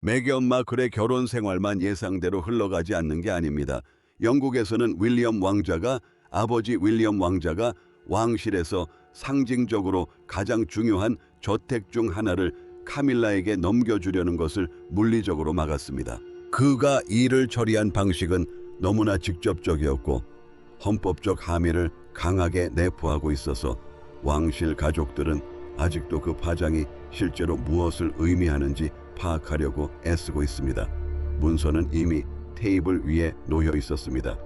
메건 마클의 결혼 생활만 예상대로 흘러가지 않는 게 아닙니다. 영국에서는 윌리엄 왕자가 아버지 윌리엄 왕자가 왕실에서 상징적으로 가장 중요한 저택 중 하나를 카밀라에게 넘겨주려는 것을 물리적으로 막았습니다. 그가 이를 처리한 방식은 너무나 직접적이었고 헌법적 함의를 강하게 내포하고 있어서 왕실 가족들은 아직도 그 파장이 실제로 무엇을 의미하는지 파악하려고 애쓰고 있습니다. 문서는 이미 테이블 위에 놓여 있었습니다.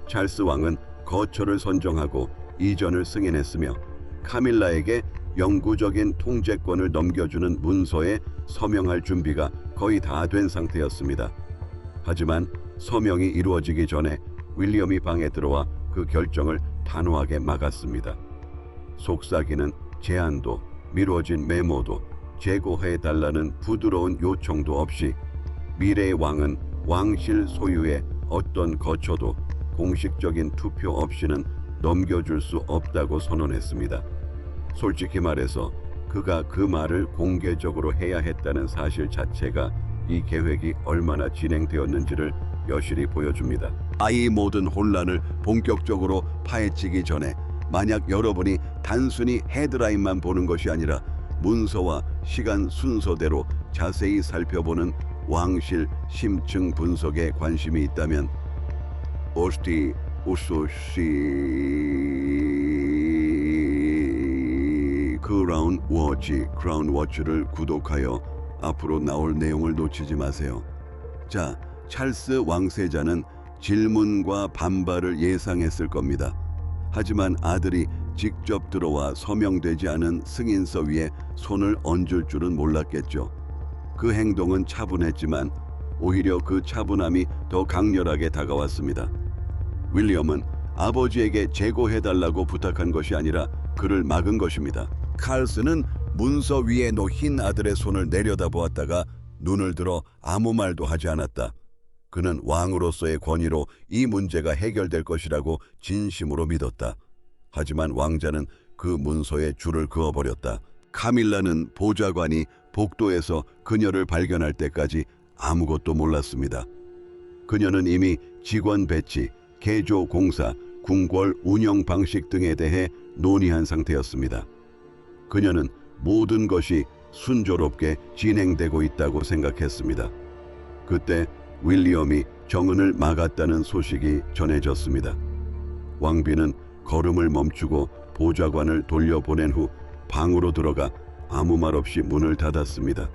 찰스 왕은 거처를 선정하고 이전을 승인했으며 카밀라에게 영구적인 통제권을 넘겨주는 문서에 서명할 준비가 거의 다 된 상태였습니다. 하지만 서명이 이루어지기 전에 윌리엄이 방에 들어와 그 결정을 단호하게 막았습니다. 속삭이는 제안도 미뤄진 메모도 재고해달라는 부드러운 요청도 없이 미래의 왕은 왕실 소유의 어떤 거처도 공식적인 투표 없이는 넘겨줄 수 없다고 선언했습니다. 솔직히 말해서 그가 그 말을 공개적으로 해야 했다는 사실 자체가 이 계획이 얼마나 진행되었는지를 여실히 보여줍니다. 이 모든 혼란을 본격적으로 파헤치기 전에 만약 여러분이 단순히 헤드라인만 보는 것이 아니라 문서와 시간 순서대로 자세히 살펴보는 왕실 심층 분석에 관심이 있다면 오스티 우소시 크라운 워치를 구독하여 앞으로 나올 내용을 놓치지 마세요. 자, 찰스 왕세자는 질문과 반발을 예상했을 겁니다. 하지만 아들이 직접 들어와 서명되지 않은 승인서 위에 손을 얹을 줄은 몰랐겠죠. 그 행동은 차분했지만 오히려 그 차분함이 더 강렬하게 다가왔습니다. 윌리엄은 아버지에게 재고해달라고 부탁한 것이 아니라 그를 막은 것입니다. 칼스는 문서 위에 놓인 아들의 손을 내려다보았다가 눈을 들어 아무 말도 하지 않았다. 그는 왕으로서의 권위로 이 문제가 해결될 것이라고 진심으로 믿었다. 하지만 왕자는 그 문서에 줄을 그어버렸다. 카밀라는 보좌관이 복도에서 그녀를 발견할 때까지 아무것도 몰랐습니다. 그녀는 이미 직원 배치, 개조 공사, 궁궐 운영 방식 등에 대해 논의한 상태였습니다. 그녀는 모든 것이 순조롭게 진행되고 있다고 생각했습니다. 그때 윌리엄이 정은을 막았다는 소식이 전해졌습니다. 왕비는 걸음을 멈추고 보좌관을 돌려보낸 후 방으로 들어가 아무 말 없이 문을 닫았습니다.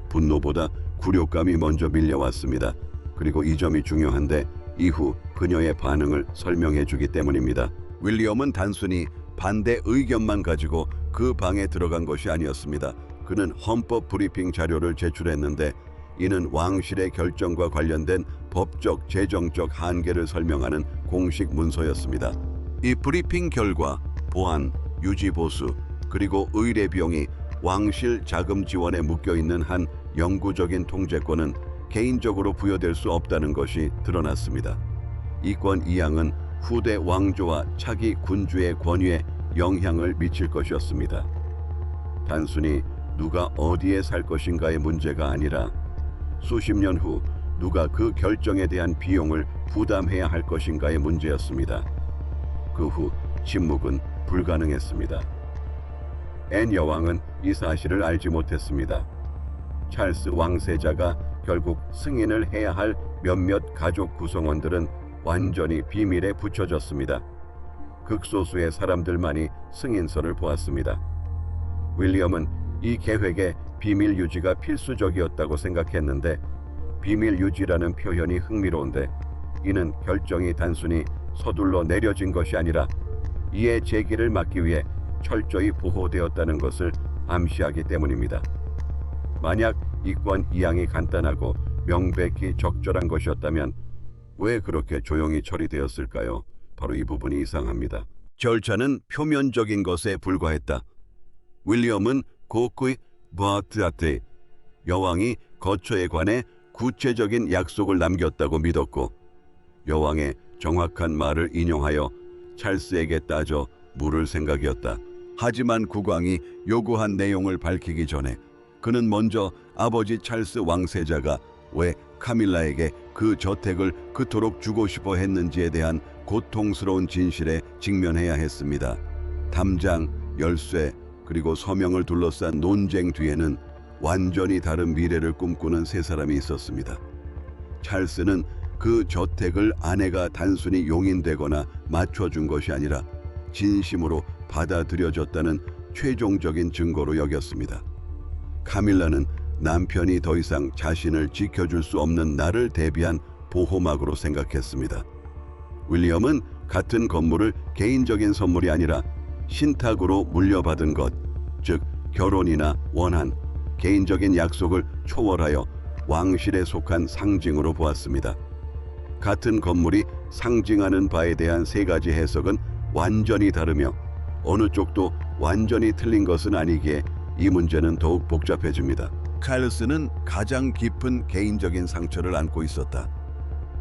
분노보다 굴욕감이 먼저 밀려왔습니다. 그리고 이 점이 중요한데 이후 그녀의 반응을 설명해 주기 때문입니다. 윌리엄은 단순히 반대 의견만 가지고 그 방에 들어간 것이 아니었습니다. 그는 헌법 브리핑 자료를 제출했는데 이는 왕실의 결정과 관련된 법적, 재정적 한계를 설명하는 공식 문서였습니다. 이 브리핑 결과 보안, 유지 보수, 그리고 의뢰 비용이 왕실 자금 지원에 묶여있는 한 영구적인 통제권은 개인적으로 부여될 수 없다는 것이 드러났습니다. 이권 이양은 후대 왕조와 차기 군주의 권위에 영향을 미칠 것이었습니다. 단순히 누가 어디에 살 것인가의 문제가 아니라 수십 년 후 누가 그 결정에 대한 비용을 부담해야 할 것인가의 문제였습니다. 그 후 침묵은 불가능했습니다. 앤 여왕은 이 사실을 알지 못했습니다. 찰스 왕세자가 결국 승인을 해야 할 몇몇 가족 구성원들은 완전히 비밀에 붙여졌습니다. 극소수의 사람들만이 승인서를 보았습니다. 윌리엄은 이 계획의 비밀 유지가 필수적이었다고 생각했는데 비밀 유지라는 표현이 흥미로운데 이는 결정이 단순히 서둘러 내려진 것이 아니라 이의 제기를 막기 위해 철저히 보호되었다는 것을 암시하기 때문입니다. 만약 이권 이양이 간단하고 명백히 적절한 것이었다면 왜 그렇게 조용히 처리되었을까요? 바로 이 부분이 이상합니다. 절차는 표면적인 것에 불과했다. 윌리엄은 고쿠이 바트아테 여왕이 거처에 관해 구체적인 약속을 남겼다고 믿었고 여왕의 정확한 말을 인용하여 찰스에게 따져 물을 생각이었다. 하지만 국왕이 요구한 내용을 밝히기 전에 그는 먼저 아버지 찰스 왕세자가 왜 카밀라에게 그 저택을 그토록 주고 싶어 했는지에 대한 고통스러운 진실에 직면해야 했습니다. 담장, 열쇠, 그리고 서명을 둘러싼 논쟁 뒤에는 완전히 다른 미래를 꿈꾸는 세 사람이 있었습니다. 찰스는 그 저택을 아내가 단순히 용인되거나 맞춰준 것이 아니라 진심으로 받아들여졌다는 최종적인 증거로 여겼습니다. 카밀라는 남편이 더 이상 자신을 지켜줄 수 없는 나를 대비한 보호막으로 생각했습니다. 윌리엄은 같은 건물을 개인적인 선물이 아니라 신탁으로 물려받은 것, 즉 결혼이나 원한, 개인적인 약속을 초월하여 왕실에 속한 상징으로 보았습니다. 같은 건물이 상징하는 바에 대한 세 가지 해석은 완전히 다르며 어느 쪽도 완전히 틀린 것은 아니기에 이 문제는 더욱 복잡해집니다. 칼스는 가장 깊은 개인적인 상처를 안고 있었다.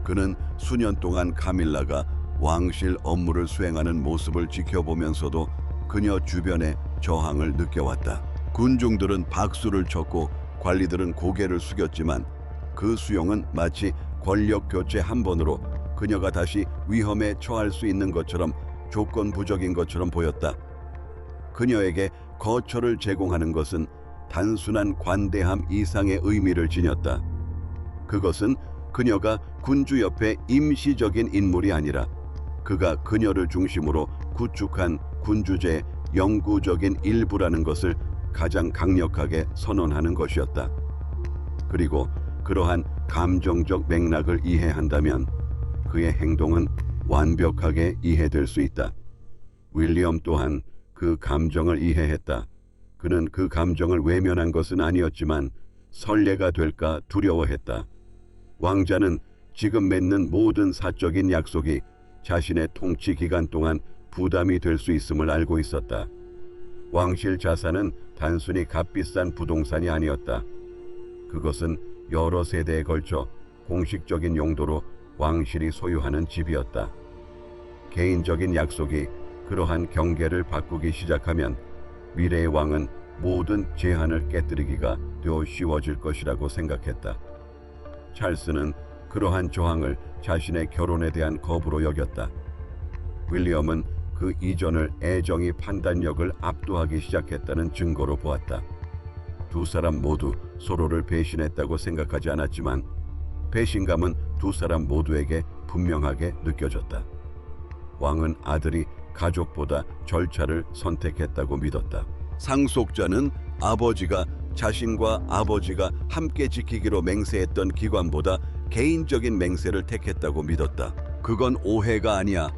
그는 수년 동안 카밀라가 왕실 업무를 수행하는 모습을 지켜보면서도 그녀 주변의 저항을 느껴왔다. 군중들은 박수를 쳤고 관리들은 고개를 숙였지만 그 수용은 마치 권력 교체 한 번으로 그녀가 다시 위험에 처할 수 있는 것처럼 조건부적인 것처럼 보였다. 그녀에게 거처를 제공하는 것은 단순한 관대함 이상의 의미를 지녔다. 그것은 그녀가 군주 옆에 임시적인 인물이 아니라 그가 그녀를 중심으로 구축한 군주제의 영구적인 일부라는 것을 가장 강력하게 선언하는 것이었다. 그리고 그러한 감정적 맥락을 이해한다면 그의 행동은 완벽하게 이해될 수 있다. 윌리엄 또한 그 감정을 이해했다. 그는 그 감정을 외면한 것은 아니었지만 선례가 될까 두려워했다. 왕자는 지금 맺는 모든 사적인 약속이 자신의 통치 기간 동안 부담이 될 수 있음을 알고 있었다. 왕실 자산은 단순히 값비싼 부동산이 아니었다. 그것은 여러 세대에 걸쳐 공식적인 용도로 왕실이 소유하는 집이었다. 개인적인 약속이 그러한 경계를 바꾸기 시작하면 미래의 왕은 모든 제한을 깨뜨리기가 더 쉬워질 것이라고 생각했다. 찰스는 그러한 저항을 자신의 결혼에 대한 거부로 여겼다. 윌리엄은 그 이전을 애정이 판단력을 압도하기 시작했다는 증거로 보았다. 두 사람 모두 서로를 배신했다고 생각하지 않았지만 배신감은 두 사람 모두에게 분명하게 느껴졌다. 왕은 아들이 가족보다 절차를 선택했다고 믿었다. 상속자는 아버지가 자신과 아버지가 함께 지키기로 맹세했던 기관보다 개인적인 맹세를 택했다고 믿었다. 그건 오해가 아니야.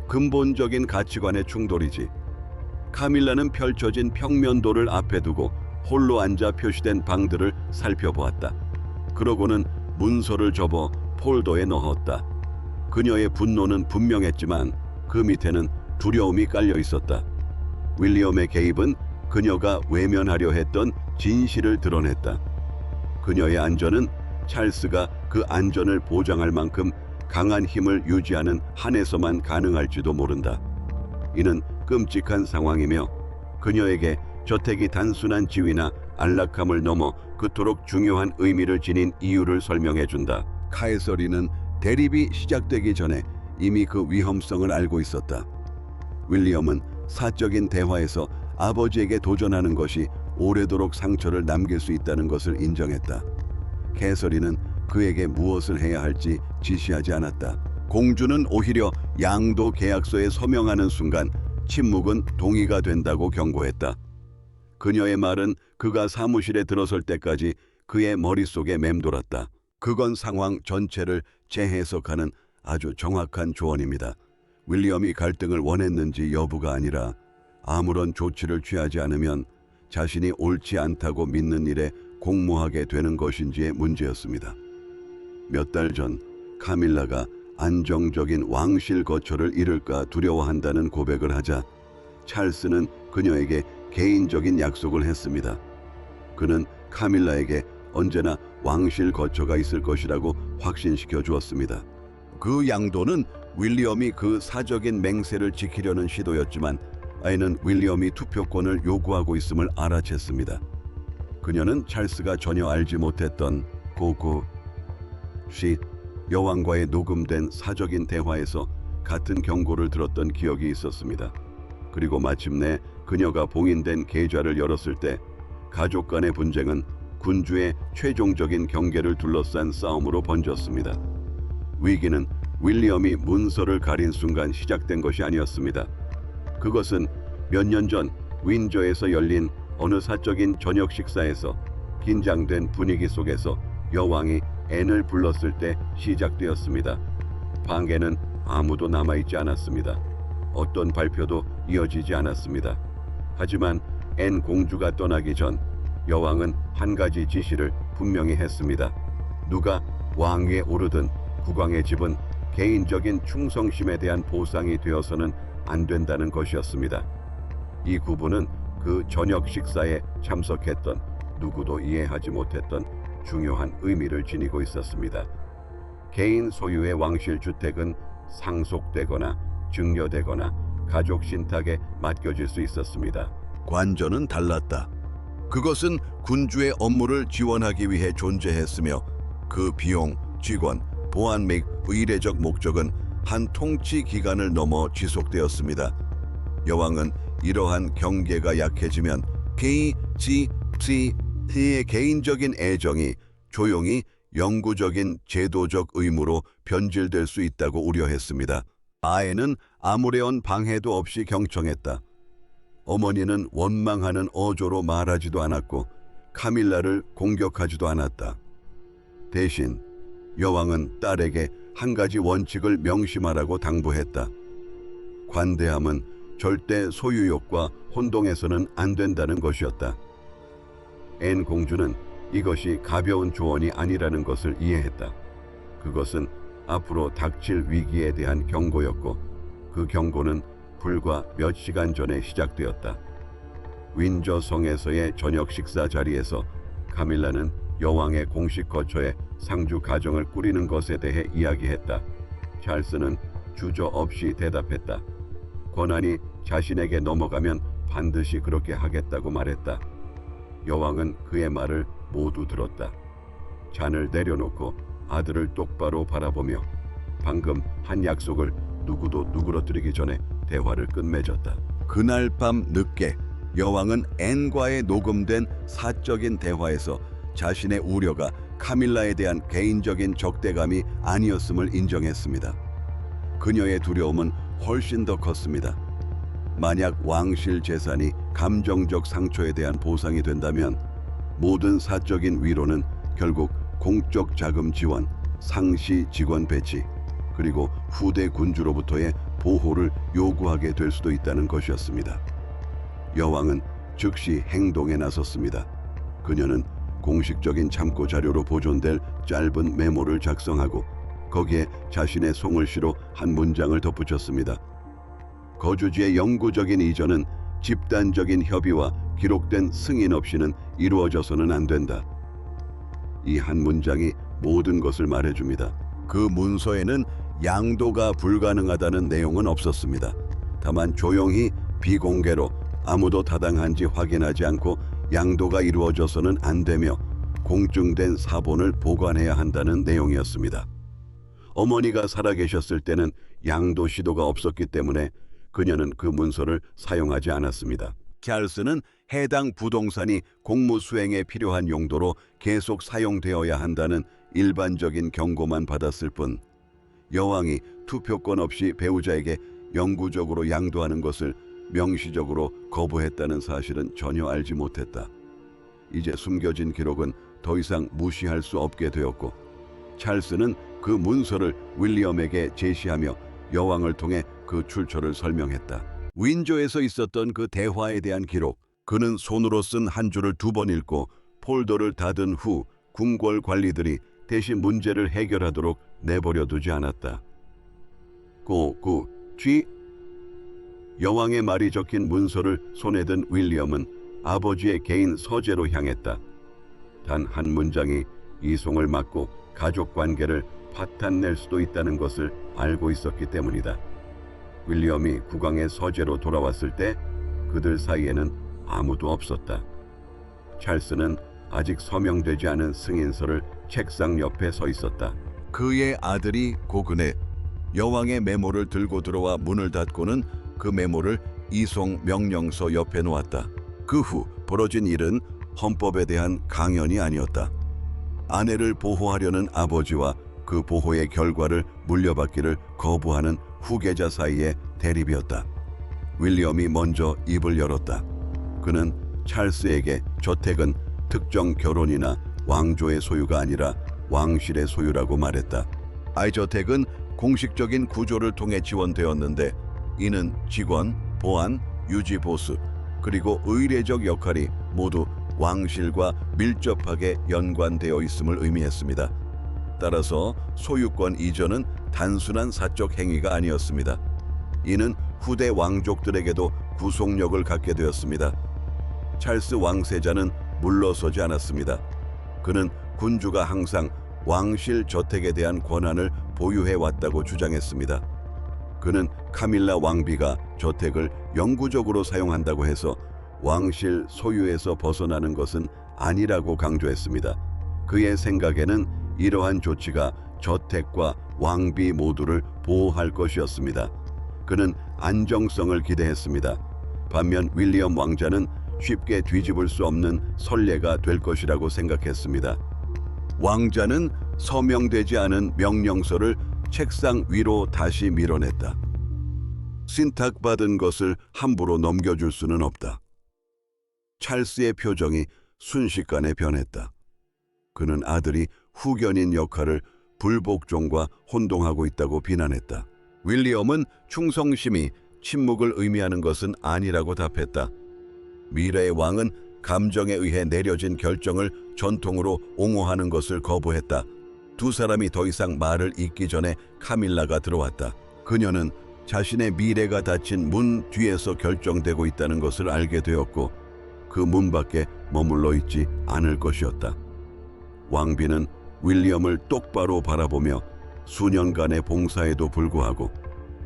근본적인 가치관의 충돌이지. 카밀라는 펼쳐진 평면도를 앞에 두고 홀로 앉아 표시된 방들을 살펴보았다. 그러고는 문서를 접어 폴더에 넣었다. 그녀의 분노는 분명했지만 그 밑에는 두려움이 깔려 있었다. 윌리엄의 개입은 그녀가 외면하려 했던 진실을 드러냈다. 그녀의 안전은 찰스가 그 안전을 보장할 만큼 강한 힘을 유지하는 한에서만 가능할지도 모른다. 이는 끔찍한 상황이며 그녀에게 저택이 단순한 지위나 안락함을 넘어 그토록 중요한 의미를 지닌 이유를 설명해준다. 카에서리는 대립이 시작되기 전에 이미 그 위험성을 알고 있었다. 윌리엄은 사적인 대화에서 아버지에게 도전하는 것이 오래도록 상처를 남길 수 있다는 것을 인정했다. 캐서리는 그에게 무엇을 해야 할지 지시하지 않았다. 공주는 오히려 양도 계약서에 서명하는 순간 침묵은 동의가 된다고 경고했다. 그녀의 말은 그가 사무실에 들어설 때까지 그의 머릿속에 맴돌았다. 그건 상황 전체를 재해석하는 아주 정확한 조언입니다. 윌리엄이 갈등을 원했는지 여부가 아니라 아무런 조치를 취하지 않으면 자신이 옳지 않다고 믿는 일에 공모하게 되는 것인지의 문제였습니다. 몇 달 전 카밀라가 안정적인 왕실 거처를 잃을까 두려워한다는 고백을 하자 찰스는 그녀에게 개인적인 약속을 했습니다. 그는 카밀라에게 언제나 왕실 거처가 있을 것이라고 확신시켜 주었습니다. 그 양도는 윌리엄이 그 사적인 맹세를 지키려는 시도였지만 아이는 윌리엄이 투표권을 요구하고 있음을 알아챘습니다. 그녀는 찰스가 전혀 알지 못했던 여왕과의 녹음된 사적인 대화에서 같은 경고를 들었던 기억이 있었습니다. 그리고 마침내 그녀가 봉인된 계좌를 열었을 때 가족 간의 분쟁은 군주의 최종적인 경계를 둘러싼 싸움으로 번졌습니다. 위기는 윌리엄이 문서를 가린 순간 시작된 것이 아니었습니다. 그것은 몇 년 전 윈저에서 열린 어느 사적인 저녁 식사에서 긴장된 분위기 속에서 여왕이 앤을 불렀을 때 시작되었습니다. 방에는 아무도 남아있지 않았습니다. 어떤 발표도 이어지지 않았습니다. 하지만 앤 공주가 떠나기 전 여왕은 한 가지 지시를 분명히 했습니다. 누가 왕위에 오르든 국왕의 집은 개인적인 충성심에 대한 보상이 되어서는 안 된다는 것이었습니다. 이 구분은 그 저녁 식사에 참석했던 누구도 이해하지 못했던 중요한 의미를 지니고 있었습니다. 개인 소유의 왕실 주택은 상속되거나 증여되거나 가족 신탁에 맡겨질 수 있었습니다. 관저는 달랐다. 그것은 군주의 업무를 지원하기 위해 존재했으며 그 비용, 직원, 보안 및 의례적 목적은 한 통치 기간을 넘어 지속되었습니다. 여왕은 이러한 경계가 약해지면 KGC의 개인적인 애정이 조용히 영구적인 제도적 의무로 변질될 수 있다고 우려했습니다. 아에는 아무래온 방해도 없이 경청했다. 어머니는 원망하는 어조로 말하지도 않았고 카밀라를 공격하지도 않았다. 대신 여왕은 딸에게 한 가지 원칙을 명심하라고 당부했다. 관대함은 절대 소유욕과 혼동해서는 안 된다는 것이었다. 앤 공주는 이것이 가벼운 조언이 아니라는 것을 이해했다. 그것은 앞으로 닥칠 위기에 대한 경고였고 그 경고는 불과 몇 시간 전에 시작되었다. 윈저 성에서의 저녁 식사 자리에서 카밀라는 여왕의 공식 거처에 상주 가정을 꾸리는 것에 대해 이야기했다. 찰스는 주저없이 대답했다. 권한이 자신에게 넘어가면 반드시 그렇게 하겠다고 말했다. 여왕은 그의 말을 모두 들었다. 잔을 내려놓고 아들을 똑바로 바라보며 방금 한 약속을 누구도 누그러뜨리기 전에 대화를 끝맺었다. 그날 밤 늦게 여왕은 앤과의 녹음된 사적인 대화에서 자신의 우려가 카밀라에 대한 개인적인 적대감이 아니었음을 인정했습니다. 그녀의 두려움은 훨씬 더 컸습니다. 만약 왕실 재산이 감정적 상처에 대한 보상이 된다면 모든 사적인 위로는 결국 공적 자금 지원, 상시 직원 배치, 그리고 후대 군주로부터의 보호를 요구하게 될 수도 있다는 것이었습니다. 여왕은 즉시 행동에 나섰습니다. 그녀는 공식적인 참고 자료로 보존될 짧은 메모를 작성하고 거기에 자신의 송을시로 한 문장을 덧붙였습니다. 거주지의 영구적인 이전은 집단적인 협의와 기록된 승인 없이는 이루어져서는 안 된다. 이 한 문장이 모든 것을 말해줍니다. 그 문서에는 양도가 불가능하다는 내용은 없었습니다. 다만 조용히 비공개로 아무도 타당한지 확인하지 않고 양도가 이루어져서는 안 되며 공증된 사본을 보관해야 한다는 내용이었습니다. 어머니가 살아계셨을 때는 양도 시도가 없었기 때문에 그녀는 그 문서를 사용하지 않았습니다. 찰스는 해당 부동산이 공무 수행에 필요한 용도로 계속 사용되어야 한다는 일반적인 경고만 받았을 뿐 여왕이 투표권 없이 배우자에게 영구적으로 양도하는 것을 명시적으로 거부했다는 사실은 전혀 알지 못했다. 이제 숨겨진 기록은 더 이상 무시할 수 없게 되었고 찰스는 그 문서를 윌리엄에게 제시하며 여왕을 통해 그 출처를 설명했다. 윈저에서 있었던 그 대화에 대한 기록, 그는 손으로 쓴 한 줄을 2번 읽고 폴더를 닫은 후 궁궐 관리들이 대신 문제를 해결하도록 내버려 두지 않았다. 여왕의 말이 적힌 문서를 손에 든 윌리엄은 아버지의 개인 서재로 향했다. 단 한 문장이 이송을 막고 가족 관계를 파탄낼 수도 있다는 것을 알고 있었기 때문이다. 윌리엄이 국왕의 서재로 돌아왔을 때 그들 사이에는 아무도 없었다. 찰스는 아직 서명되지 않은 승인서를 책상 옆에 서 있었다. 그의 아들이 고근에 여왕의 메모를 들고 들어와 문을 닫고는 그 메모를 이송 명령서 옆에 놓았다. 그 후 벌어진 일은 헌법에 대한 강연이 아니었다. 아내를 보호하려는 아버지와 그 보호의 결과를 물려받기를 거부하는 후계자 사이의 대립이었다. 윌리엄이 먼저 입을 열었다. 그는 찰스에게 저택은 특정 결혼이나 왕조의 소유가 아니라 왕실의 소유라고 말했다. 아이저택은 공식적인 구조를 통해 지원되었는데 이는 직원, 보안, 유지 보수, 그리고 의례적 역할이 모두 왕실과 밀접하게 연관되어 있음을 의미했습니다. 따라서 소유권 이전은 단순한 사적 행위가 아니었습니다. 이는 후대 왕족들에게도 구속력을 갖게 되었습니다. 찰스 왕세자는 물러서지 않았습니다. 그는 군주가 항상 왕실 저택에 대한 권한을 보유해 왔다고 주장했습니다. 그는 카밀라 왕비가 저택을 영구적으로 사용한다고 해서 왕실 소유에서 벗어나는 것은 아니라고 강조했습니다. 그의 생각에는 이러한 조치가 저택과 왕비 모두를 보호할 것이었습니다. 그는 안정성을 기대했습니다. 반면 윌리엄 왕자는 쉽게 뒤집을 수 없는 선례가 될 것이라고 생각했습니다. 왕자는 서명되지 않은 명령서를 책상 위로 다시 밀어냈다. 신탁받은 것을 함부로 넘겨줄 수는 없다. 찰스의 표정이 순식간에 변했다. 그는 아들이 후견인 역할을 불복종과 혼동하고 있다고 비난했다. 윌리엄은 충성심이 침묵을 의미하는 것은 아니라고 답했다. 미래의 왕은 감정에 의해 내려진 결정을 전통으로 옹호하는 것을 거부했다. 두 사람이 더 이상 말을 잇기 전에 카밀라가 들어왔다. 그녀는 자신의 미래가 닫힌 문 뒤에서 결정되고 있다는 것을 알게 되었고 그 문 밖에 머물러 있지 않을 것이었다. 왕비는 윌리엄을 똑바로 바라보며 수년간의 봉사에도 불구하고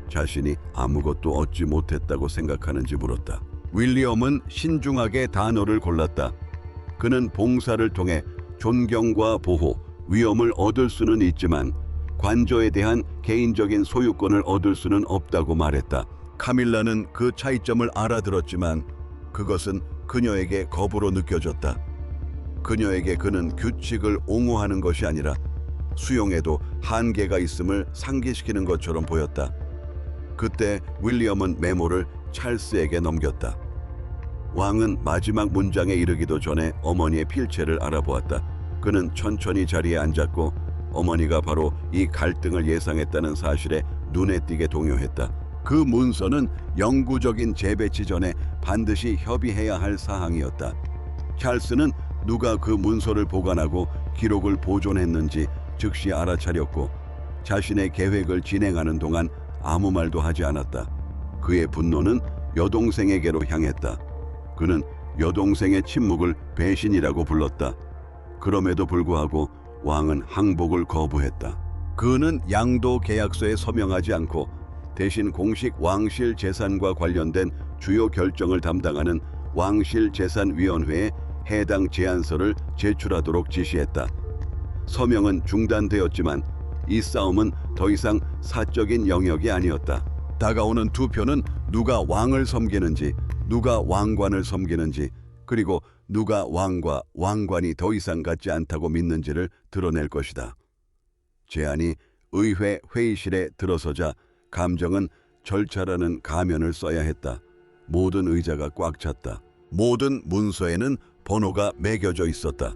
자신이 아무것도 얻지 못했다고 생각하는지 물었다. 윌리엄은 신중하게 단어를 골랐다. 그는 봉사를 통해 존경과 보호, 위엄을 얻을 수는 있지만 관저에 대한 개인적인 소유권을 얻을 수는 없다고 말했다. 카밀라는 그 차이점을 알아들었지만 그것은 그녀에게 겁으로 느껴졌다. 그녀에게 그는 규칙을 옹호하는 것이 아니라 수용에도 한계가 있음을 상기시키는 것처럼 보였다. 그때 윌리엄은 메모를 찰스에게 넘겼다. 왕은 마지막 문장에 이르기도 전에 어머니의 필체를 알아보았다. 그는 천천히 자리에 앉았고 어머니가 바로 이 갈등을 예상했다는 사실에 눈에 띄게 동요했다. 그 문서는 영구적인 재배치 전에 반드시 협의해야 할 사항이었다. 찰스는 누가 그 문서를 보관하고 기록을 보존했는지 즉시 알아차렸고 자신의 계획을 진행하는 동안 아무 말도 하지 않았다. 그의 분노는 여동생에게로 향했다. 그는 여동생의 침묵을 배신이라고 불렀다. 그럼에도 불구하고 왕은 항복을 거부했다. 그는 양도 계약서에 서명하지 않고 대신 공식 왕실 재산과 관련된 주요 결정을 담당하는 왕실재산위원회에 해당 제안서를 제출하도록 지시했다. 서명은 중단되었지만 이 싸움은 더 이상 사적인 영역이 아니었다. 다가오는 투표는 누가 왕을 섬기는지, 누가 왕관을 섬기는지, 그리고 누가 왕과 왕관이 더 이상 같지 않다고 믿는지를 드러낼 것이다. 제안이 의회 회의실에 들어서자 감정은 절차라는 가면을 써야 했다. 모든 의자가 꽉 찼다. 모든 문서에는 번호가 매겨져 있었다.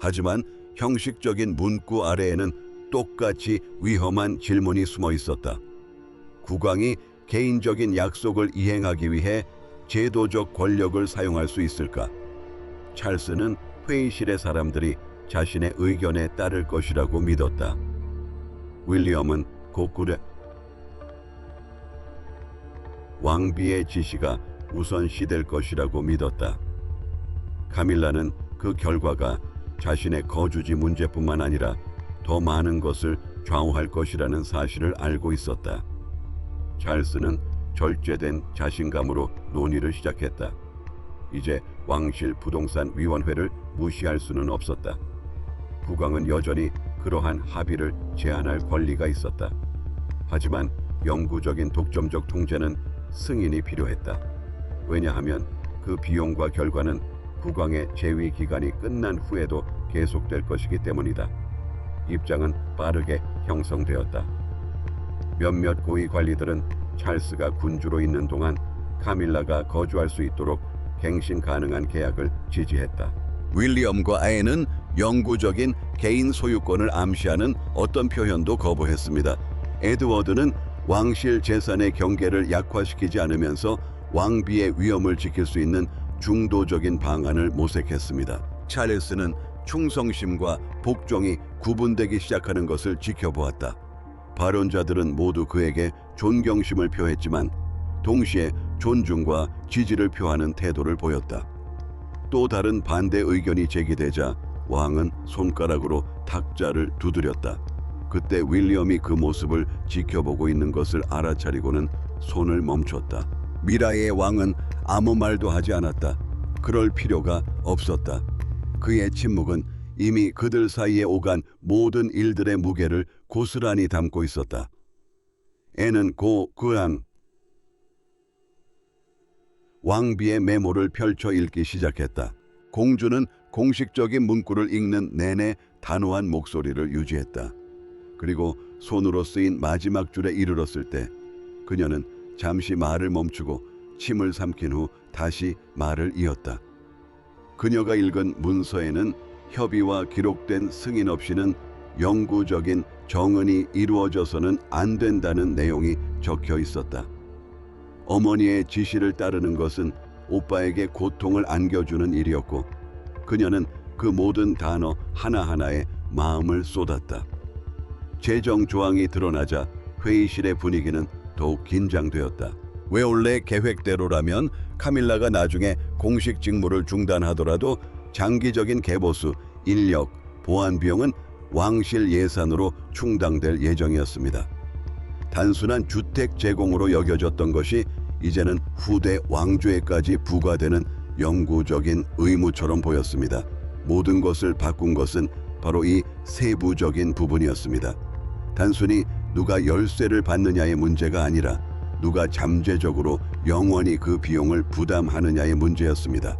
하지만 형식적인 문구 아래에는 똑같이 위험한 질문이 숨어 있었다. 국왕이 개인적인 약속을 이행하기 위해 제도적 권력을 사용할 수 있을까? 찰스는 회의실의 사람들이 자신의 의견에 따를 것이라고 믿었다. 윌리엄은 고꾸려 왕비의 지시가 우선시될 것이라고 믿었다. 카밀라는 그 결과가 자신의 거주지 문제뿐만 아니라 더 많은 것을 좌우할 것이라는 사실을 알고 있었다. 찰스는 절제된 자신감으로 논의를 시작했다. 이제 왕실 부동산 위원회를 무시할 수는 없었다. 국왕은 여전히 그러한 합의를 제한할 권리가 있었다. 하지만 영구적인 독점적 통제는 승인이 필요했다. 왜냐하면 그 비용과 결과는 국왕의 재위 기간이 끝난 후에도 계속될 것이기 때문이다. 입장은 빠르게 형성되었다. 몇몇 고위 관리들은 찰스가 군주로 있는 동안 카밀라가 거주할 수 있도록 갱신 가능한 계약을 지지했다. 윌리엄과 앤은 영구적인 개인 소유권을 암시하는 어떤 표현도 거부했습니다. 에드워드는 왕실 재산의 경계를 약화시키지 않으면서 왕비의 위엄을 지킬 수 있는 중도적인 방안을 모색했습니다. 찰스는 충성심과 복종이 구분되기 시작하는 것을 지켜보았다. 발언자들은 모두 그에게 존경심을 표했지만 동시에 존중과 지지를 표하는 태도를 보였다. 또 다른 반대 의견이 제기되자 왕은 손가락으로 탁자를 두드렸다. 그때 윌리엄이 그 모습을 지켜보고 있는 것을 알아차리고는 손을 멈췄다. 미라의 왕은 아무 말도 하지 않았다. 그럴 필요가 없었다. 그의 침묵은 이미 그들 사이에 오간 모든 일들의 무게를 고스란히 담고 있었다. 앤은 고그한 왕비의 메모를 펼쳐 읽기 시작했다. 공주는 공식적인 문구를 읽는 내내 단호한 목소리를 유지했다. 그리고 손으로 쓰인 마지막 줄에 이르렀을 때 그녀는 잠시 말을 멈추고 침을 삼킨 후 다시 말을 이었다. 그녀가 읽은 문서에는 협의와 기록된 승인 없이는 영구적인 정은이 이루어져서는 안 된다는 내용이 적혀 있었다. 어머니의 지시를 따르는 것은 오빠에게 고통을 안겨주는 일이었고 그녀는 그 모든 단어 하나하나에 마음을 쏟았다. 재정 조항이 드러나자 회의실의 분위기는 더욱 긴장되었다. 왜 원래 계획대로라면 카밀라가 나중에 공식 직무를 중단하더라도 장기적인 개보수, 인력, 보안 비용은 왕실 예산으로 충당될 예정이었습니다. 단순한 주택 제공으로 여겨졌던 것이 이제는 후대 왕조에까지 부과되는 영구적인 의무처럼 보였습니다. 모든 것을 바꾼 것은 바로 이 세부적인 부분이었습니다. 단순히 누가 열쇠를 받느냐의 문제가 아니라 누가 잠재적으로 영원히 그 비용을 부담하느냐의 문제였습니다.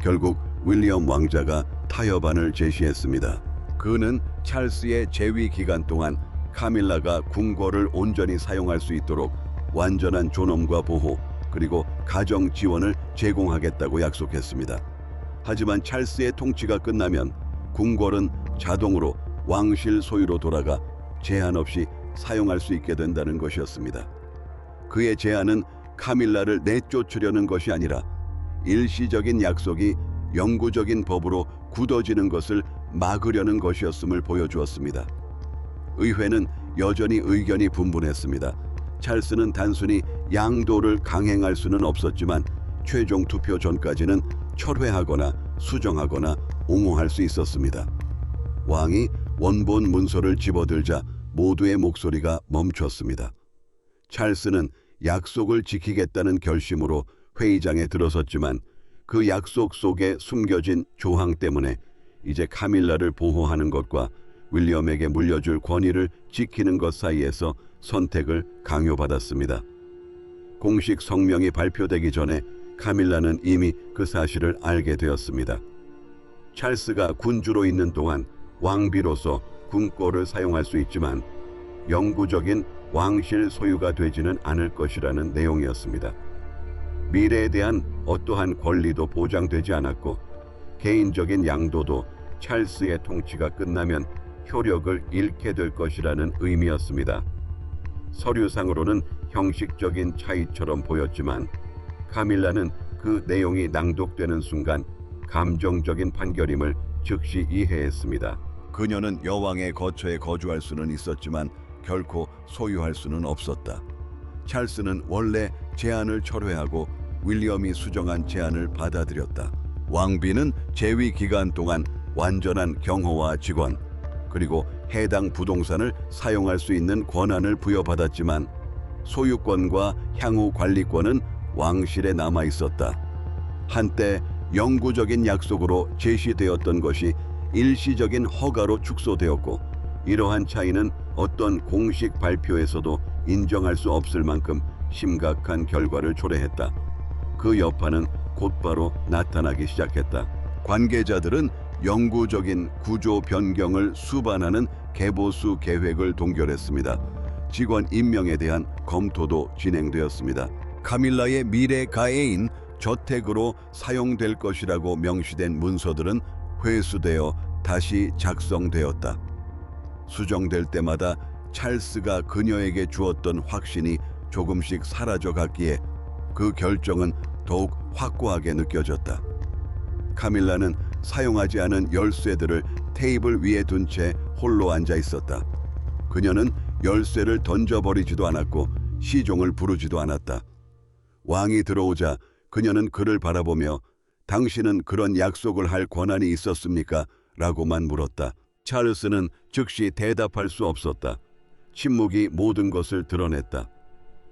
결국 윌리엄 왕자가 타협안을 제시했습니다. 그는 찰스의 재위 기간 동안 카밀라가 궁궐을 온전히 사용할 수 있도록 완전한 존엄과 보호 그리고 가정 지원을 제공하겠다고 약속했습니다. 하지만 찰스의 통치가 끝나면 궁궐은 자동으로 왕실 소유로 돌아가 제한 없이 사용할 수 있게 된다는 것이었습니다. 그의 제안은 카밀라를 내쫓으려는 것이 아니라 일시적인 약속이 영구적인 법으로 굳어지는 것을 막으려는 것이었음을 보여주었습니다. 의회는 여전히 의견이 분분했습니다. 찰스는 단순히 양도를 강행할 수는 없었지만 최종 투표 전까지는 철회하거나 수정하거나 옹호할 수 있었습니다. 왕이 원본 문서를 집어들자 모두의 목소리가 멈췄습니다. 찰스는 약속을 지키겠다는 결심으로 회의장에 들어섰지만 그 약속 속에 숨겨진 조항 때문에 이제 카밀라를 보호하는 것과 윌리엄에게 물려줄 권위를 지키는 것 사이에서 선택을 강요받았습니다. 공식 성명이 발표되기 전에 카밀라는 이미 그 사실을 알게 되었습니다. 찰스가 군주로 있는 동안 왕비로서 궁궐을 사용할 수 있지만 영구적인 왕실 소유가 되지는 않을 것이라는 내용이었습니다. 미래에 대한 어떠한 권리도 보장되지 않았고 개인적인 양도도 찰스의 통치가 끝나면 효력을 잃게 될 것이라는 의미였습니다. 서류상으로는 형식적인 차이처럼 보였지만 카밀라는 그 내용이 낭독되는 순간 감정적인 판결임을 즉시 이해했습니다. 그녀는 여왕의 거처에 거주할 수는 있었지만 결코 소유할 수는 없었다. 찰스는 원래 제안을 철회하고 윌리엄이 수정한 제안을 받아들였다. 왕비는 재위 기간 동안 완전한 경호와 직원 그리고 해당 부동산을 사용할 수 있는 권한을 부여받았지만 소유권과 향후 관리권은 왕실에 남아 있었다. 한때 영구적인 약속으로 제시되었던 것이 일시적인 허가로 축소되었고, 이러한 차이는 어떤 공식 발표에서도 인정할 수 없을 만큼 심각한 결과를 초래했다. 그 여파는 곧바로 나타나기 시작했다. 관계자들은 영구적인 구조 변경을 수반하는 개보수 계획을 동결했습니다. 직원 임명에 대한 검토도 진행되었습니다. 카밀라의 미래 가해인 저택으로 사용될 것이라고 명시된 문서들은 회수되어 다시 작성되었다. 수정될 때마다 찰스가 그녀에게 주었던 확신이 조금씩 사라져갔기에 그 결정은 더욱 확고하게 느껴졌다. 카밀라는 사용하지 않은 열쇠들을 테이블 위에 둔 채 홀로 앉아 있었다. 그녀는 열쇠를 던져버리지도 않았고 시종을 부르지도 않았다. 왕이 들어오자 그녀는 그를 바라보며 당신은 그런 약속을 할 권한이 있었습니까? 라고만 물었다. 찰스는 즉시 대답할 수 없었다. 침묵이 모든 것을 드러냈다.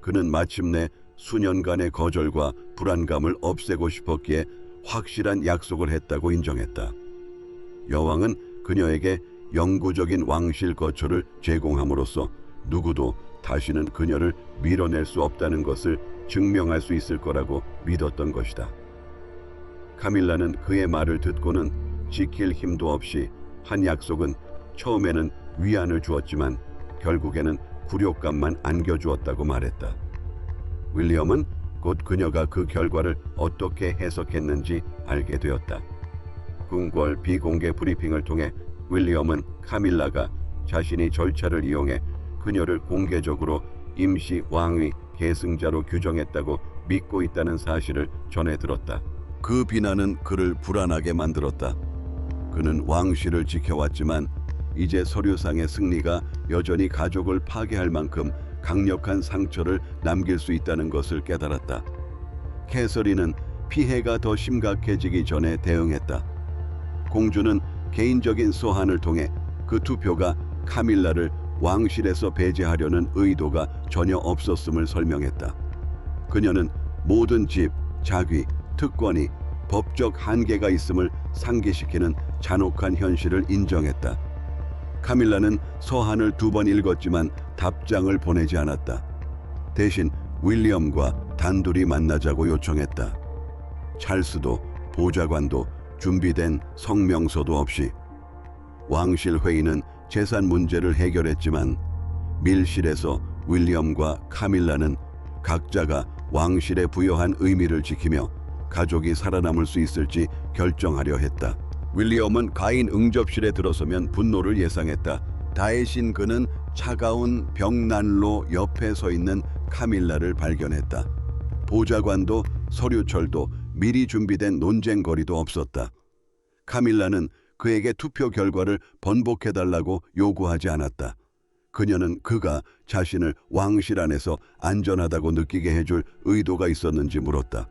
그는 마침내 수년간의 거절과 불안감을 없애고 싶었기에 확실한 약속을 했다고 인정했다. 여왕은 그녀에게 영구적인 왕실 거처를 제공함으로써 누구도 다시는 그녀를 밀어낼 수 없다는 것을 증명할 수 있을 거라고 믿었던 것이다. 카밀라는 그의 말을 듣고는 지킬 힘도 없이 한 약속은 처음에는 위안을 주었지만 결국에는 굴욕감만 안겨주었다고 말했다. 윌리엄은 곧 그녀가 그 결과를 어떻게 해석했는지 알게 되었다. 궁궐 비공개 브리핑을 통해 윌리엄은 카밀라가 자신이 절차를 이용해 그녀를 공개적으로 임시 왕위 계승자로 규정했다고 믿고 있다는 사실을 전해 들었다. 그 비난은 그를 불안하게 만들었다. 그는 왕실을 지켜왔지만 이제 서류상의 승리가 여전히 가족을 파괴할 만큼 강력한 상처를 남길 수 있다는 것을 깨달았다. 캐서린은 피해가 더 심각해지기 전에 대응했다. 공주는 개인적인 소환을 통해 그 투표가 카밀라를 왕실에서 배제하려는 의도가 전혀 없었음을 설명했다. 그녀는 모든 집, 자귀, 특권이 법적 한계가 있음을 상기시키는 잔혹한 현실을 인정했다. 카밀라는 서한을 2번 읽었지만 답장을 보내지 않았다. 대신 윌리엄과 단둘이 만나자고 요청했다. 찰스도 보좌관도 준비된 성명서도 없이. 왕실 회의는 재산 문제를 해결했지만 밀실에서 윌리엄과 카밀라는 각자가 왕실에 부여한 의미를 지키며 가족이 살아남을 수 있을지 결정하려 했다. 윌리엄은 가인 응접실에 들어서면 분노를 예상했다. 다혜신 그는 차가운 벽난로 옆에 서 있는 카밀라를 발견했다. 보좌관도 서류철도 미리 준비된 논쟁거리도 없었다. 카밀라는 그에게 투표 결과를 번복해달라고 요구하지 않았다. 그녀는 그가 자신을 왕실 안에서 안전하다고 느끼게 해줄 의도가 있었는지 물었다.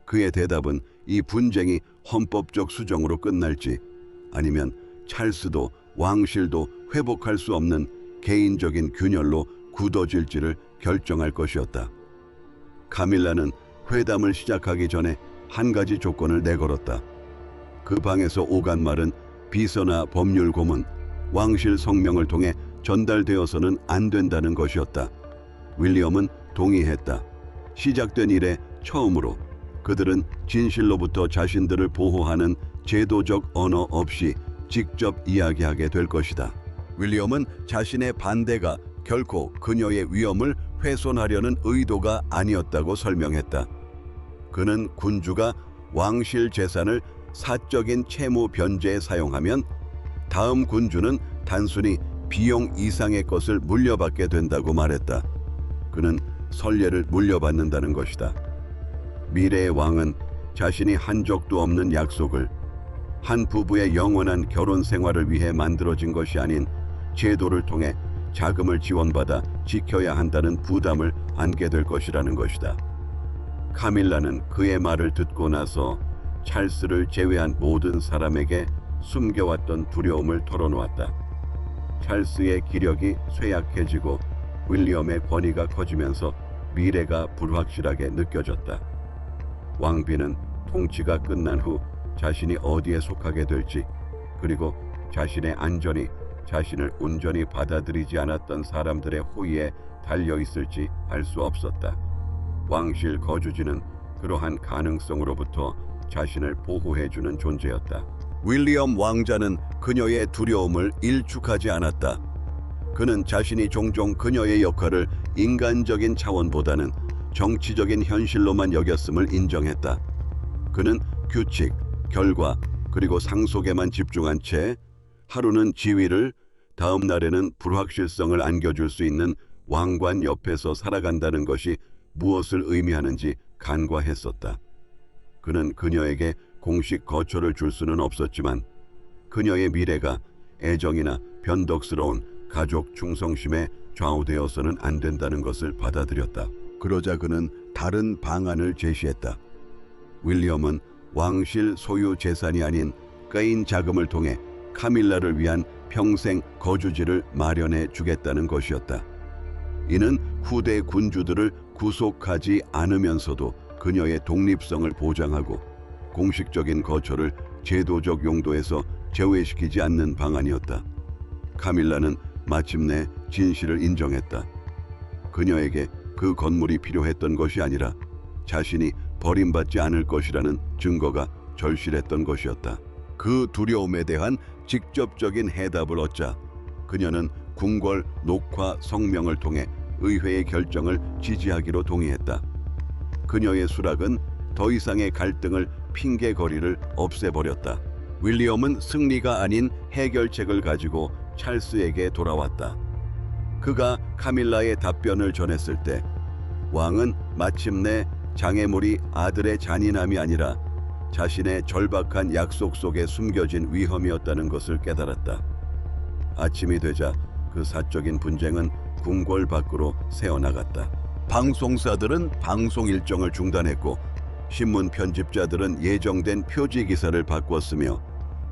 그의 대답은 이 분쟁이 헌법적 수정으로 끝날지 아니면 찰스도 왕실도 회복할 수 없는 개인적인 균열로 굳어질지를 결정할 것이었다. 카밀라는 회담을 시작하기 전에 한 가지 조건을 내걸었다. 그 방에서 오간 말은 비서나 법률 고문, 왕실 성명을 통해 전달되어서는 안 된다는 것이었다. 윌리엄은 동의했다. 시작된 이래 처음으로 그들은 진실로부터 자신들을 보호하는 제도적 언어 없이 직접 이야기하게 될 것이다. 윌리엄은 자신의 반대가 결코 그녀의 위엄을 훼손하려는 의도가 아니었다고 설명했다. 그는 군주가 왕실 재산을 사적인 채무 변제에 사용하면 다음 군주는 단순히 비용 이상의 것을 물려받게 된다고 말했다. 그는 선례를 물려받는다는 것이다. 미래의 왕은 자신이 한 적도 없는 약속을 한 부부의 영원한 결혼 생활을 위해 만들어진 것이 아닌 제도를 통해 자금을 지원받아 지켜야 한다는 부담을 안게 될 것이라는 것이다. 카밀라는 그의 말을 듣고 나서 찰스를 제외한 모든 사람에게 숨겨왔던 두려움을 털어놓았다. 찰스의 기력이 쇠약해지고 윌리엄의 권위가 커지면서 미래가 불확실하게 느껴졌다. 왕비는 통치가 끝난 후 자신이 어디에 속하게 될지, 그리고 자신의 안전이 자신을 온전히 받아들이지 않았던 사람들의 호의에 달려 있을지 알 수 없었다. 왕실 거주지는 그러한 가능성으로부터 자신을 보호해주는 존재였다. 윌리엄 왕자는 그녀의 두려움을 일축하지 않았다. 그는 자신이 종종 그녀의 역할을 인간적인 차원보다는 정치적인 현실로만 여겼음을 인정했다. 그는 규칙, 결과, 그리고 상속에만 집중한 채 하루는 지위를, 다음 날에는 불확실성을 안겨줄 수 있는 왕관 옆에서 살아간다는 것이 무엇을 의미하는지 간과했었다. 그는 그녀에게 공식 거처를 줄 수는 없었지만 그녀의 미래가 애정이나 변덕스러운 가족 충성심에 좌우되어서는 안 된다는 것을 받아들였다. 그러자 그는 다른 방안을 제시했다. 윌리엄은 왕실 소유 재산이 아닌 개인 자금을 통해 카밀라를 위한 평생 거주지를 마련해 주겠다는 것이었다. 이는 후대 군주들을 구속하지 않으면서도 그녀의 독립성을 보장하고 공식적인 거처를 제도적 용도에서 제외시키지 않는 방안이었다. 카밀라는 마침내 진실을 인정했다. 그녀에게 그 건물이 필요했던 것이 아니라 자신이 버림받지 않을 것이라는 증거가 절실했던 것이었다. 그 두려움에 대한 직접적인 해답을 얻자 그녀는 궁궐 녹화 성명을 통해 의회의 결정을 지지하기로 동의했다. 그녀의 수락은 더 이상의 갈등을 핑계거리를 없애버렸다. 윌리엄은 승리가 아닌 해결책을 가지고 찰스에게 돌아왔다. 그가 카밀라의 답변을 전했을 때 왕은 마침내 장애물이 아들의 잔인함이 아니라 자신의 절박한 약속 속에 숨겨진 위험이었다는 것을 깨달았다. 아침이 되자 그 사적인 분쟁은 궁궐 밖으로 새어나갔다. 방송사들은 방송 일정을 중단했고 신문 편집자들은 예정된 표지 기사를 바꿨으며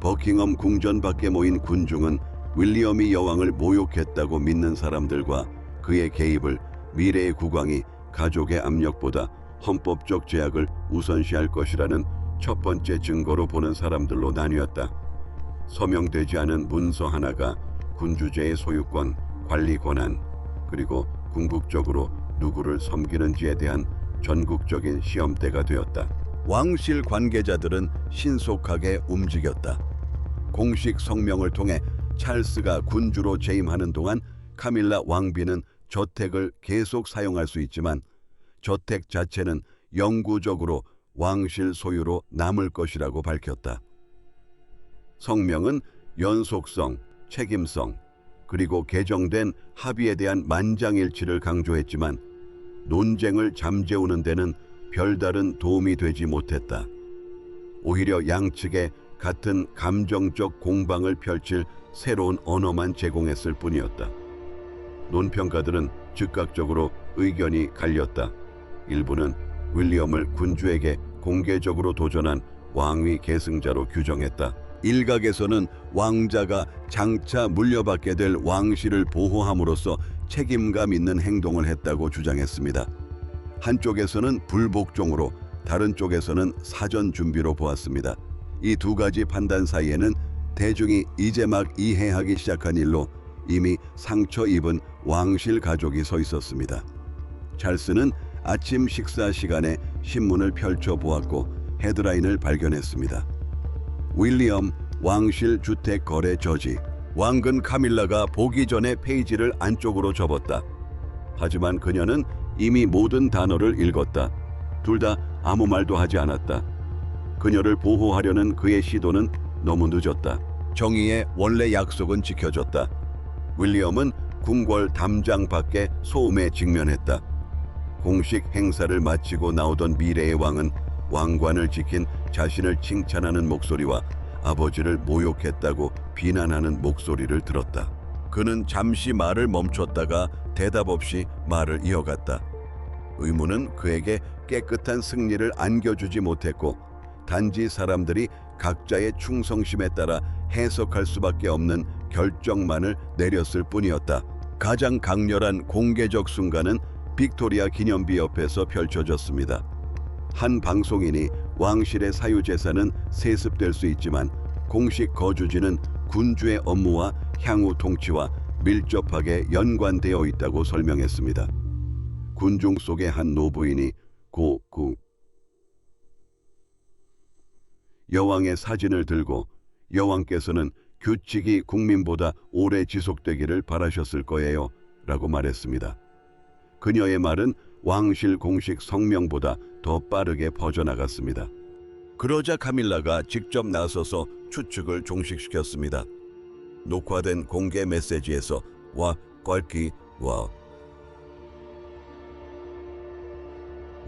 버킹엄 궁전 밖에 모인 군중은 윌리엄이 여왕을 모욕했다고 믿는 사람들과 그의 개입을 미래의 국왕이 가족의 압력보다 헌법적 제약을 우선시할 것이라는 첫 번째 증거로 보는 사람들로 나뉘었다. 서명되지 않은 문서 하나가 군주제의 소유권, 관리 권한, 그리고 궁극적으로 누구를 섬기는지에 대한 전국적인 시험대가 되었다. 왕실 관계자들은 신속하게 움직였다. 공식 성명을 통해 찰스가 군주로 재임하는 동안 카밀라 왕비는 저택을 계속 사용할 수 있지만 저택 자체는 영구적으로 왕실 소유로 남을 것이라고 밝혔다. 성명은 연속성, 책임성, 그리고 개정된 합의에 대한 만장일치를 강조했지만 논쟁을 잠재우는 데는 별다른 도움이 되지 못했다. 오히려 양측에 같은 감정적 공방을 펼칠 새로운 언어만 제공했을 뿐이었다. 논평가들은 즉각적으로 의견이 갈렸다. 일부는 윌리엄을 군주에게 공개적으로 도전한 왕위 계승자로 규정했다. 일각에서는 왕자가 장차 물려받게 될 왕실을 보호함으로써 책임감 있는 행동을 했다고 주장했습니다. 한쪽에서는 불복종으로, 다른 쪽에서는 사전 준비로 보았습니다. 이 두 가지 판단 사이에는 대중이 이제 막 이해하기 시작한 일로 이미 상처 입은 왕실 가족이 서 있었습니다. 찰스는 아침 식사 시간에 신문을 펼쳐 보았고 헤드라인을 발견했습니다. 윌리엄 왕실 주택 거래 저지. 왕근 카밀라가 보기 전에 페이지를 안쪽으로 접었다. 하지만 그녀는 이미 모든 단어를 읽었다. 둘 다 아무 말도 하지 않았다. 그녀를 보호하려는 그의 시도는 너무 늦었다. 정의의 원래 약속은 지켜졌다. 윌리엄은 궁궐 담장 밖에 소음에 직면했다. 공식 행사를 마치고 나오던 미래의 왕은 왕관을 지킨 자신을 칭찬하는 목소리와 아버지를 모욕했다고 비난하는 목소리를 들었다. 그는 잠시 말을 멈췄다가 대답 없이 말을 이어갔다. 의무는 그에게 깨끗한 승리를 안겨주지 못했고 단지 사람들이 각자의 충성심에 따라 해석할 수밖에 없는 결정만을 내렸을 뿐이었다. 가장 강렬한 공개적 순간은 빅토리아 기념비 옆에서 펼쳐졌습니다. 한 방송인이 왕실의 사유재산은 세습될 수 있지만 공식 거주지는 군주의 업무와 향후 통치와 밀접하게 연관되어 있다고 설명했습니다. 군중 속의 한 노부인이 여왕의 사진을 들고 여왕께서는 규칙이 국민보다 오래 지속되기를 바라셨을 거예요 라고 말했습니다. 그녀의 말은 왕실 공식 성명보다 더 빠르게 퍼져나갔습니다. 그러자 카밀라가 직접 나서서 추측을 종식시켰습니다. 녹화된 공개 메시지에서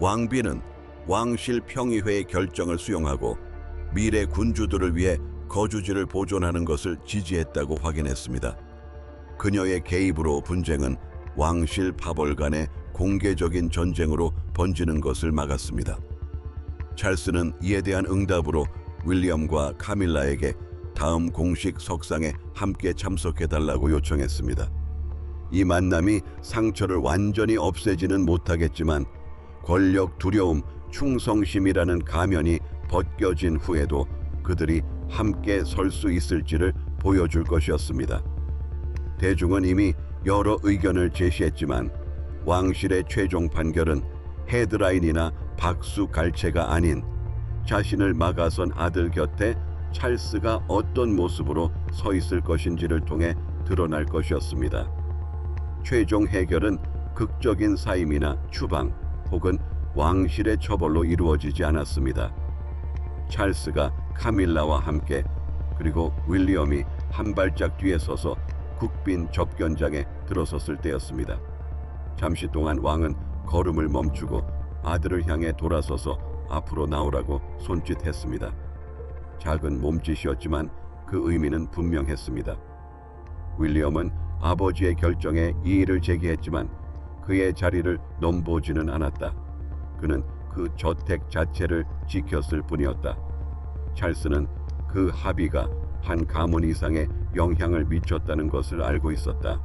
왕비는 왕실 평의회의 결정을 수용하고 미래 군주들을 위해 거주지를 보존하는 것을 지지했다고 확인했습니다. 그녀의 개입으로 분쟁은 왕실 파벌 간의 공개적인 전쟁으로 번지는 것을 막았습니다. 찰스는 이에 대한 응답으로 윌리엄과 카밀라에게 다음 공식 석상에 함께 참석해달라고 요청했습니다. 이 만남이 상처를 완전히 없애지는 못하겠지만 권력 두려움, 충성심이라는 가면이 벗겨진 후에도 그들이 함께 설 수 있을지를 보여줄 것이었습니다. 대중은 이미 여러 의견을 제시했지만 왕실의 최종 판결은 헤드라인이나 박수 갈채가 아닌 자신을 막아선 아들 곁에 찰스가 어떤 모습으로 서 있을 것인지를 통해 드러날 것이었습니다. 최종 해결은 극적인 사임이나 추방 혹은 왕실의 처벌로 이루어지지 않았습니다. 찰스가 카밀라와 함께 그리고 윌리엄이 한 발짝 뒤에 서서 국빈 접견장에 들어섰을 때였습니다. 잠시 동안 왕은 걸음을 멈추고 아들을 향해 돌아서서 앞으로 나오라고 손짓했습니다. 작은 몸짓이었지만 그 의미는 분명했습니다. 윌리엄은 아버지의 결정에 이의를 제기했지만 그의 자리를 넘보지는 않았다. 그는 그 저택 자체를 지켰을 뿐이었다. 찰스는 그 합의가 한 가문 이상의 영향을 미쳤다는 것을 알고 있었다.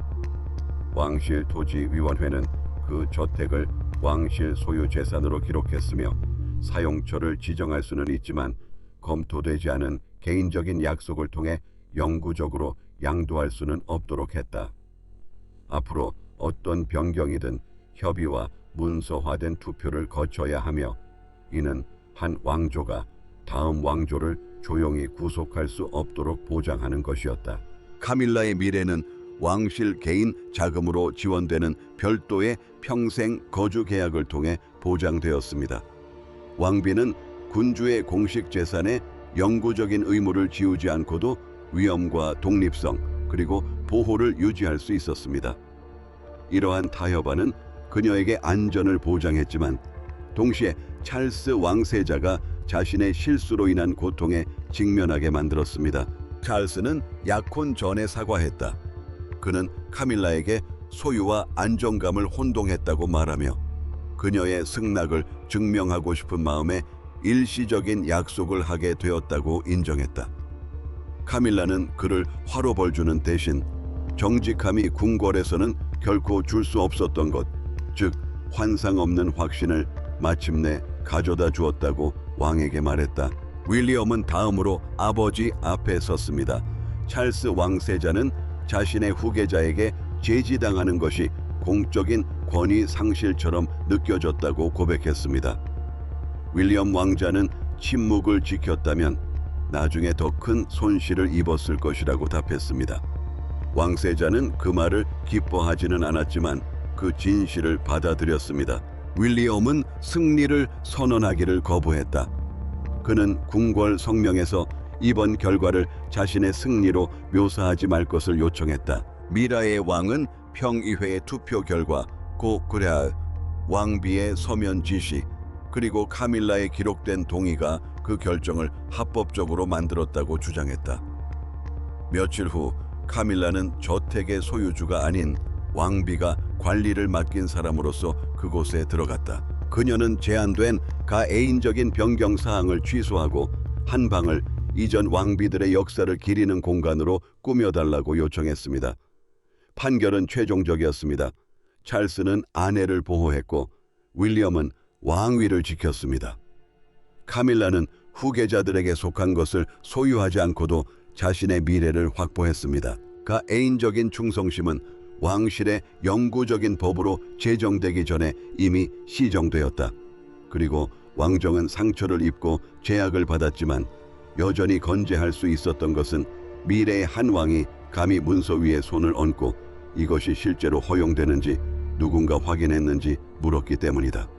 왕실 토지위원회는 그 저택을 왕실 소유 재산으로 기록했으며 사용처를 지정할 수는 있지만 검토되지 않은 개인적인 약속을 통해 영구적으로 양도할 수는 없도록 했다. 앞으로 어떤 변경이든 협의와 문서화된 투표를 거쳐야 하며 이는 한 왕조가 다음 왕조를 조용히 구속할 수 없도록 보장하는 것이었다. 카밀라의 미래는 왕실 개인 자금으로 지원되는 별도의 평생 거주 계약을 통해 보장되었습니다. 왕비는 군주의 공식 재산에 영구적인 의무를 지우지 않고도 위엄과 독립성 그리고 보호를 유지할 수 있었습니다. 이러한 타협안은 그녀에게 안전을 보장했지만 동시에 찰스 왕세자가 자신의 실수로 인한 고통에 직면하게 만들었습니다. 찰스는 약혼 전에 사과했다. 그는 카밀라에게 소유와 안정감을 혼동했다고 말하며 그녀의 승낙을 증명하고 싶은 마음에 일시적인 약속을 하게 되었다고 인정했다. 카밀라는 그를 화로벌주는 대신 정직함이 궁궐에서는 결코 줄 수 없었던 것, 즉 환상 없는 확신을 마침내 가져다 주었다고 왕에게 말했다. 윌리엄은 다음으로 아버지 앞에 섰습니다. 찰스 왕세자는 자신의 후계자에게 제지당하는 것이 공적인 권위 상실처럼 느껴졌다고 고백했습니다. 윌리엄 왕자는 침묵을 지켰다면 나중에 더 큰 손실을 입었을 것이라고 답했습니다. 왕세자는 그 말을 기뻐하지는 않았지만 그 진실을 받아들였습니다. 윌리엄은 승리를 선언하기를 거부했다. 그는 궁궐 성명에서 이번 결과를 자신의 승리로 묘사하지 말 것을 요청했다. 미라의 왕은 평의회의 투표 결과 왕비의 서면 지시 그리고 카밀라의 기록된 동의가 그 결정을 합법적으로 만들었다고 주장했다. 며칠 후 카밀라는 저택의 소유주가 아닌 왕비가 관리를 맡긴 사람으로서 그곳에 들어갔다. 그녀는 제한된 가애인적인 변경 사항을 취소하고 한 방을 이전 왕비들의 역사를 기리는 공간으로 꾸며달라고 요청했습니다. 판결은 최종적이었습니다. 찰스는 아내를 보호했고 윌리엄은 왕위를 지켰습니다. 카밀라는 후계자들에게 속한 것을 소유하지 않고도 자신의 미래를 확보했습니다. 그 애인적인 충성심은 왕실의 영구적인 법으로 제정되기 전에 이미 시정되었다. 그리고 왕정은 상처를 입고 제약을 받았지만 여전히 건재할 수 있었던 것은 미래의 한 왕이 감히 문서 위에 손을 얹고 이것이 실제로 허용되는지 누군가 확인했는지 물었기 때문이다.